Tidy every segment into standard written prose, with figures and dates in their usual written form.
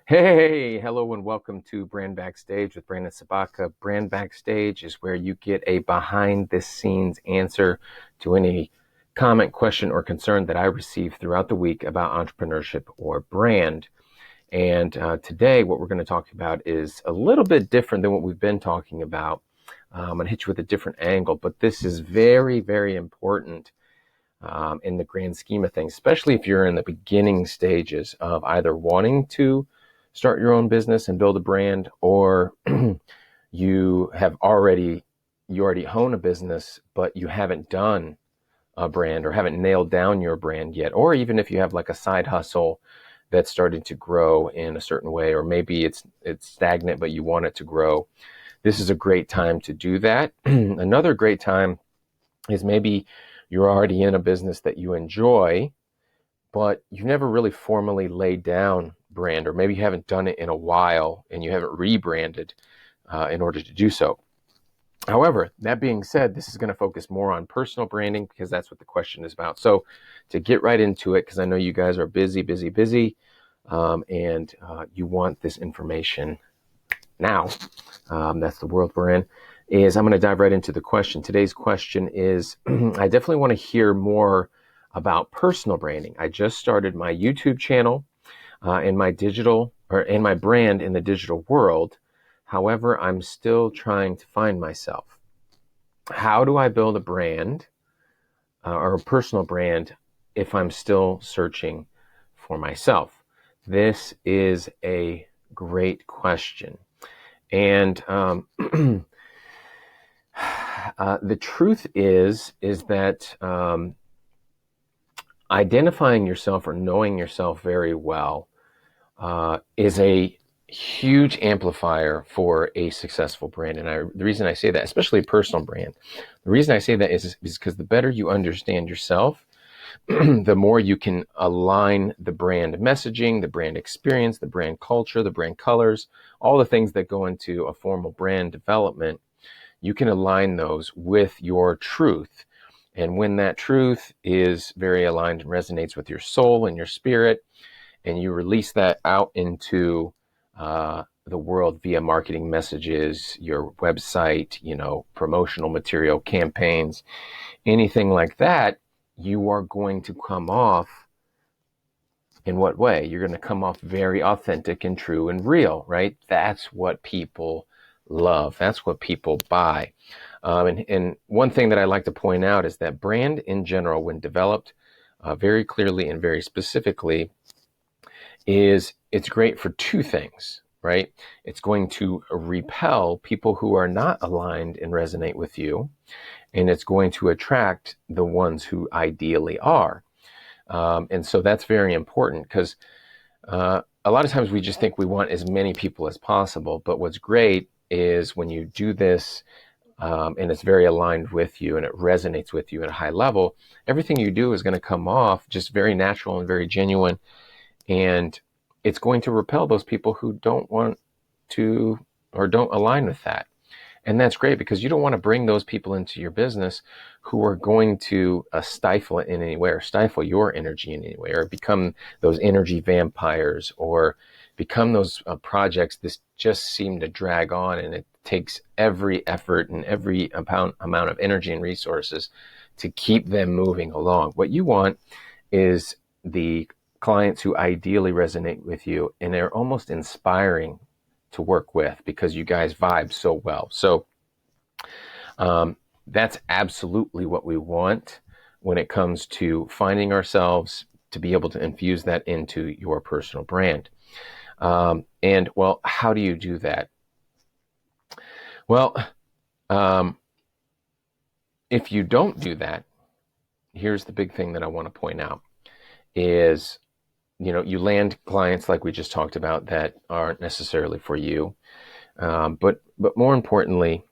Hey, hello and welcome to Brand Backstage with Brandon Sobotka. Brand Backstage is where you get a behind the scenes answer to any comment, question, or concern that I receive throughout the week about entrepreneurship or brand. And today, what we're going to talk about is a little bit different than what we've been talking about. I'm going to hit you with a different angle, but this is very, very important in the grand scheme of things, especially if you're in the beginning stages of either wanting to start your own business and build a brand, or you already own a business, but you haven't done a brand or haven't nailed down your brand yet, or even if you have like a side hustle that's starting to grow in a certain way, or maybe it's stagnant but you want it to grow. This is a great time to do that. Another great time is maybe you're already in a business that you enjoy, but you've never really formally laid down brand, or maybe you haven't done it in a while and you haven't rebranded in order to do so. However, that being said, this is going to focus more on personal branding because that's what the question is about. So to get right into it, because I know you guys are busy, and you want this information now, that's the world we're in, is I'm going to dive right into the question. Today's question is, I definitely want to hear more about personal branding. I just started my YouTube channel in my brand in the digital world. However, I'm still trying to find myself. How do I build a brand or a personal brand if I'm still searching for myself? This is a great question. And the truth is that identifying yourself or knowing yourself very well is a huge amplifier for a successful brand. And the reason I say that, especially a personal brand, the reason I say that is because the better you understand yourself, the more you can align the brand messaging, the brand experience, the brand culture, the brand colors, all the things that go into a formal brand development. You can align those with your truth. And when that truth is very aligned and resonates with your soul and your spirit, and you release that out into the world via marketing messages, your website, promotional material, campaigns, anything like that, you are going to come off in what way? You're going to come off very authentic and true and real, right? That's what people love. That's what people buy. And one thing that I like to point out is that brand in general, when developed very clearly and very specifically, it's great for two things, right? It's going to repel people who are not aligned and resonate with you, and it's going to attract the ones who ideally are. And so that's very important because a lot of times we just think we want as many people as possible. But what's great is when you do this and it's very aligned with you and it resonates with you at a high level, everything you do is going to come off just very natural and very genuine. And it's going to repel those people who don't want to or don't align with that. And that's great because you don't want to bring those people into your business who are going to stifle it in any way, or stifle your energy in any way, or become those energy vampires, or become those projects that just seem to drag on, and it takes every effort and every amount of energy and resources to keep them moving along. What you want is the clients who ideally resonate with you, and they're almost inspiring to work with because you guys vibe so well. So that's absolutely what we want when it comes to finding ourselves, to be able to infuse that into your personal brand. And well, how do you do that? Well, if you don't do that, here's the big thing that I want to point out is, you land clients like we just talked about that aren't necessarily for you. But more importantly,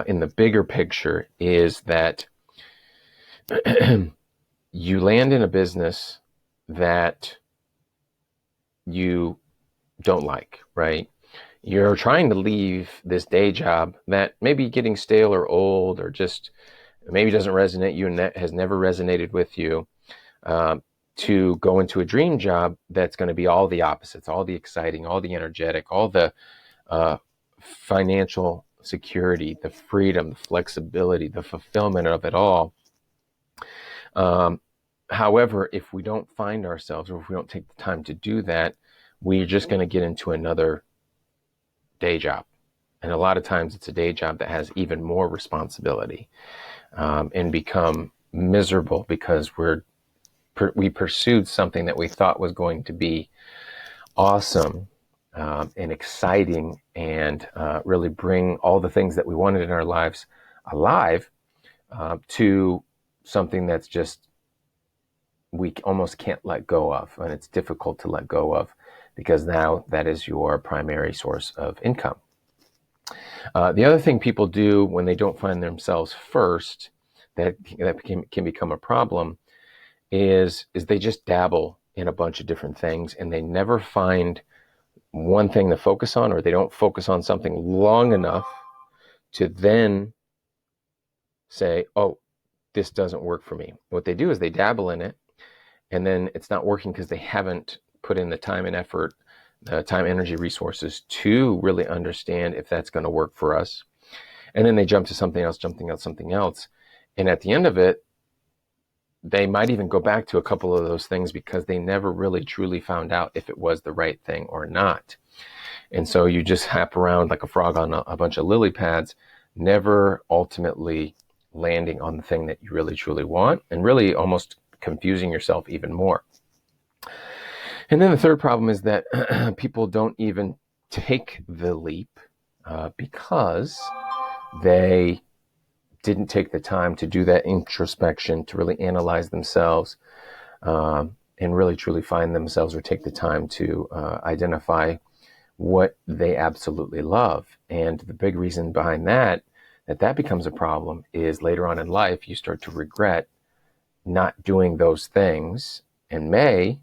in the bigger picture is that you land in a business that you don't like, right? You're trying to leave this day job that may be getting stale or old, or just maybe doesn't resonate you and that has never resonated with you. to go into a dream job that's going to be all the opposites, all the exciting, all the energetic, all the financial security, the freedom, the flexibility, the fulfillment of it all. However, if we don't find ourselves, or if we don't take the time to do that, we're just going to get into another day job. And a lot of times it's a day job that has even more responsibility, and become miserable because we pursued something that we thought was going to be awesome, and exciting, and really bring all the things that we wanted in our lives alive, to something that's just, we almost can't let go of, and it's difficult to let go of because now that is your primary source of income. The other thing people do when they don't find themselves first, that can become a problem, is they just dabble in a bunch of different things, and they never find one thing to focus on, or they don't focus on something long enough to then say, oh, this doesn't work for me. What they do is they dabble in it, and then it's not working because they haven't put in the time and effort, the time, energy, resources to really understand if that's going to work for us. And then they jump to something else, something else. And at the end of it, they might even go back to a couple of those things because they never really truly found out if it was the right thing or not. And so you just hop around like a frog on a bunch of lily pads, never ultimately landing on the thing that you really truly want, and really almost confusing yourself even more. And then the third problem is that people don't even take the leap because they didn't take the time to do that introspection, to really analyze themselves, and really truly find themselves, or take the time to identify what they absolutely love. And the big reason behind that becomes a problem is later on in life, you start to regret not doing those things and may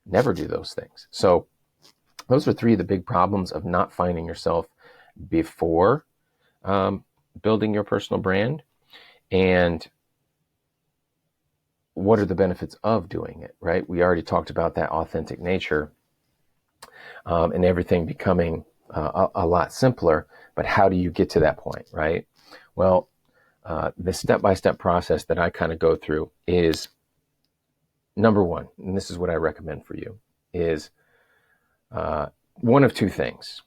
never do those things. So those are three of the big problems of not finding yourself before building your personal brand. And what are the benefits of doing it, right? We already talked about that authentic nature, and everything becoming a lot simpler. But how do you get to that point, right? Well, the step-by-step process that I kind of go through is, number one, and this is what I recommend for you, is one of two things.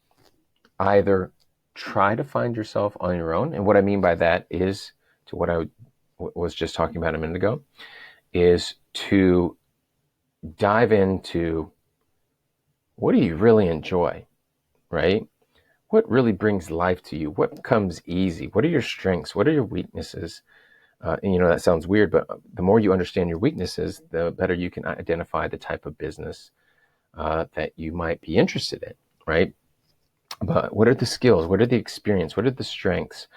Either try to find yourself on your own, and what I mean by that is, to what I was just talking about a minute ago, is to dive into what do you really enjoy, right? What really brings life to you? What comes easy? What are your strengths? What are your weaknesses? And that sounds weird, but the more you understand your weaknesses, the better you can identify the type of business that you might be interested in, right? But what are the skills? What are the experience? What are the strengths?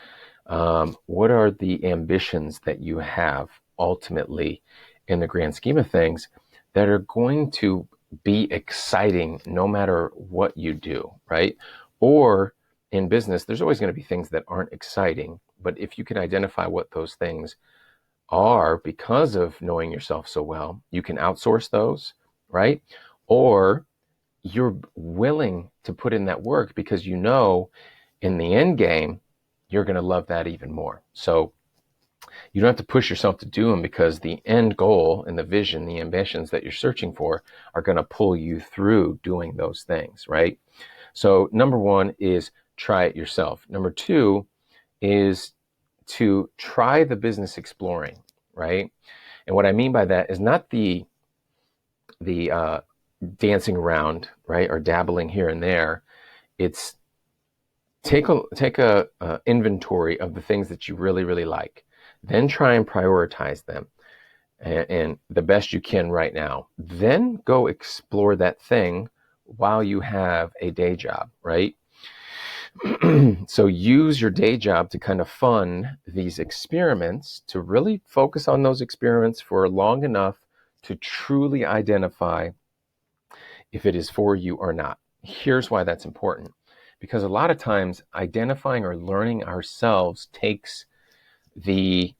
What are the ambitions that you have ultimately in the grand scheme of things that are going to be exciting no matter what you do, right? Or in business, there's always going to be things that aren't exciting, but if you can identify what those things are because of knowing yourself so well, you can outsource those, right? Or you're willing to put in that work because you know in the end game, you're going to love that even more. So you don't have to push yourself to do them because the end goal and the vision, the ambitions that you're searching for are going to pull you through doing those things, right? So number one is try it yourself. Number two is to try the business exploring, right? And what I mean by that is not the dancing around, right, or dabbling here and there. It's take a inventory of the things that you really, really like. Then try and prioritize them and the best you can right now. Then go explore that thing while you have a day job, right? So use your day job to kind of fund these experiments, to really focus on those experiments for long enough to truly identify if it is for you or not. Here's why that's important. Because a lot of times identifying or learning ourselves takes the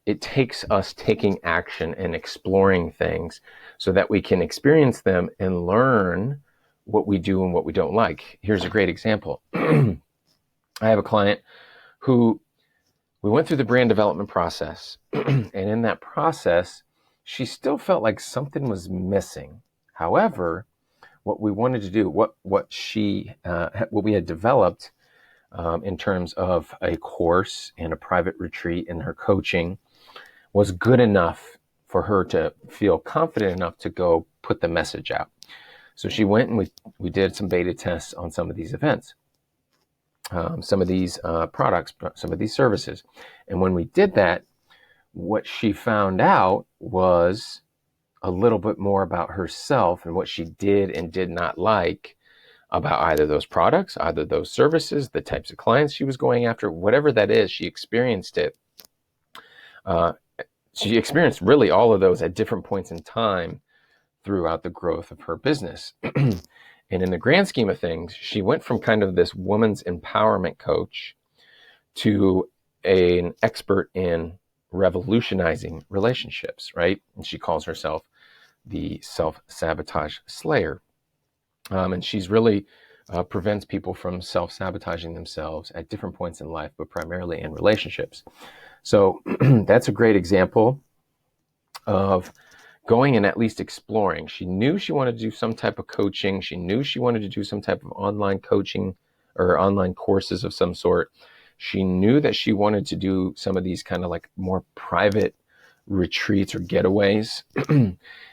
it takes us taking action and exploring things so that we can experience them and learn what we do and what we don't like. Here's a great example. I have a client who we went through the brand development process, and in that process, she still felt like something was missing. However, what we wanted to do, what we had developed in terms of a course and a private retreat and her coaching was good enough for her to feel confident enough to go put the message out. So she went and we did some beta tests on some of these events, some of these products, some of these services. And when we did that, what she found out was a little bit more about herself and what she did and did not like about either those products, either those services, the types of clients she was going after, whatever that is, she experienced it. She experienced really all of those at different points in time throughout the growth of her business. And in the grand scheme of things, she went from kind of this woman's empowerment coach to an expert in revolutionizing relationships, right? And she calls herself the self-sabotage slayer. And she's really prevents people from self-sabotaging themselves at different points in life, but primarily in relationships. So that's a great example of going and at least exploring. She knew she wanted to do some type of coaching. She knew she wanted to do some type of online coaching or online courses of some sort. She knew that she wanted to do some of these kind of like more private retreats or getaways.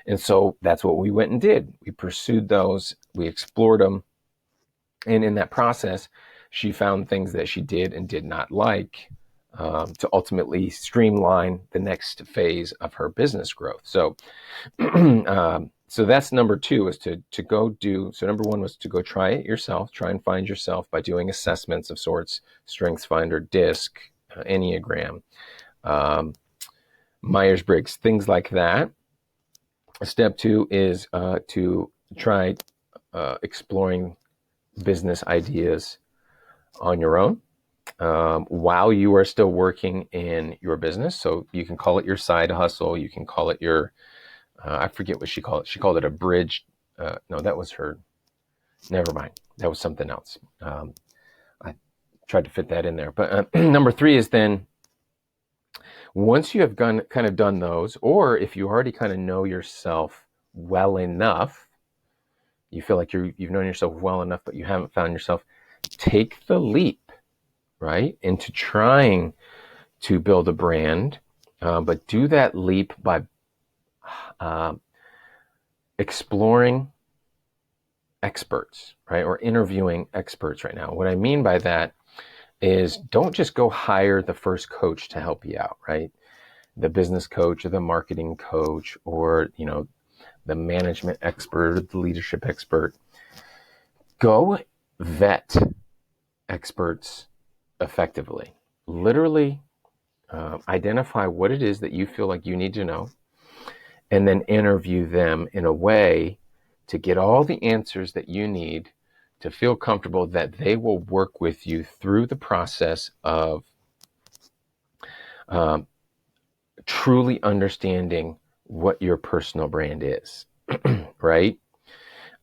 And so that's what we went and did. We pursued those, we explored them. And in that process, she found things that she did and did not like to ultimately streamline the next phase of her business growth. So, so that's number two, is to go do. So number one was to go try it yourself, try and find yourself by doing assessments of sorts, Strengths Finder, DISC, Enneagram, Myers-Briggs, things like that. Step two is to try exploring business ideas on your own while you are still working in your business. So you can call it your side hustle. You can call it your, I forget what she called it. She called it a bridge. No, that was her. Never mind. That was something else. I tried to fit that in there. But number three is then, once you have kind of done those, or if you already kind of know yourself well enough, you feel like you've known yourself well enough, but you haven't found yourself, take the leap, right, into trying to build a brand, but do that leap by exploring experts, right, or interviewing experts right now. What I mean by that is, don't just go hire the first coach to help you out, right? The business coach or the marketing coach or, the management expert or the leadership expert. Go vet experts effectively. Literally identify what it is that you feel like you need to know, and then interview them in a way to get all the answers that you need to feel comfortable that they will work with you through the process of truly understanding what your personal brand is, right?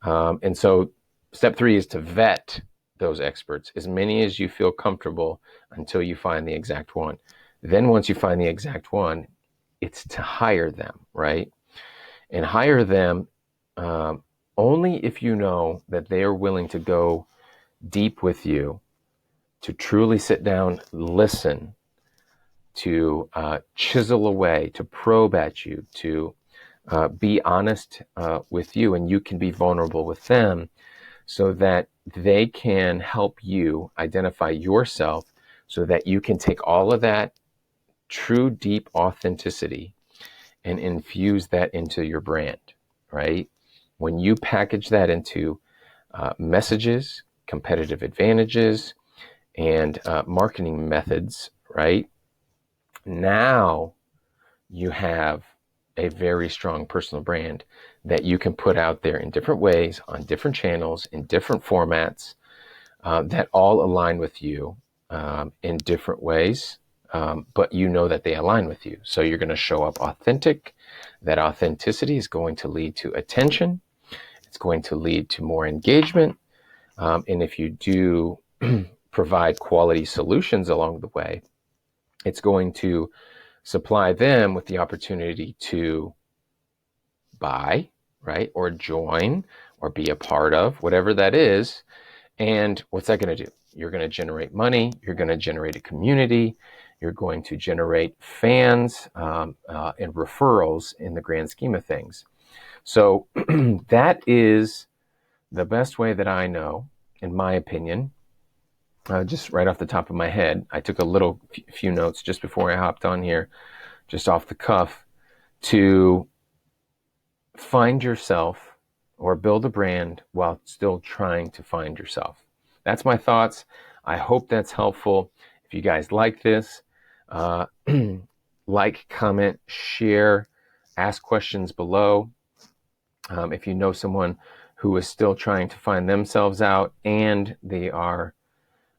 And so step three is to vet those experts, as many as you feel comfortable, until you find the exact one. Then once you find the exact one, it's to hire them, right? And hire them only if you know that they are willing to go deep with you, to truly sit down, listen, to chisel away, to probe at you, to be honest with you, and you can be vulnerable with them, so that they can help you identify yourself, so that you can take all of that true, deep authenticity and infuse that into your brand, right? When you package that into messages, competitive advantages, and marketing methods, right? Now you have a very strong personal brand that you can put out there in different ways, on different channels, in different formats, that all align with you in different ways. but you know that they align with you. So you're going to show up authentic. That authenticity is going to lead to attention. It's going to lead to more engagement. And if you do provide quality solutions along the way, it's going to supply them with the opportunity to buy, right? Or join or be a part of, whatever that is. And what's that going to do? You're going to generate money. You're going to generate a community. You're going to generate fans and referrals in the grand scheme of things. So that is the best way that I know, in my opinion, just right off the top of my head. I took a little few notes just before I hopped on here, just off the cuff, to find yourself or build a brand while still trying to find yourself. That's my thoughts. I hope that's helpful. If you guys like this, like, comment, share, ask questions below. If you know someone who is still trying to find themselves out and they are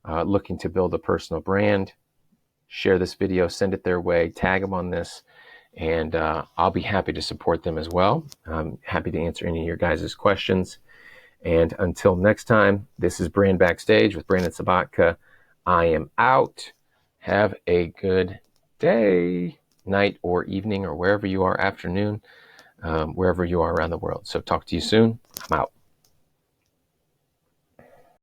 looking to build a personal brand, share this video, send it their way, tag them on this, and I'll be happy to support them as well. I'm happy to answer any of your guys' questions. And until next time, this is Brand Backstage with Brandon Sobotka. I am out. Have a good day, night, or evening, or wherever you are, afternoon, wherever you are around the world. So talk to you soon. I'm out.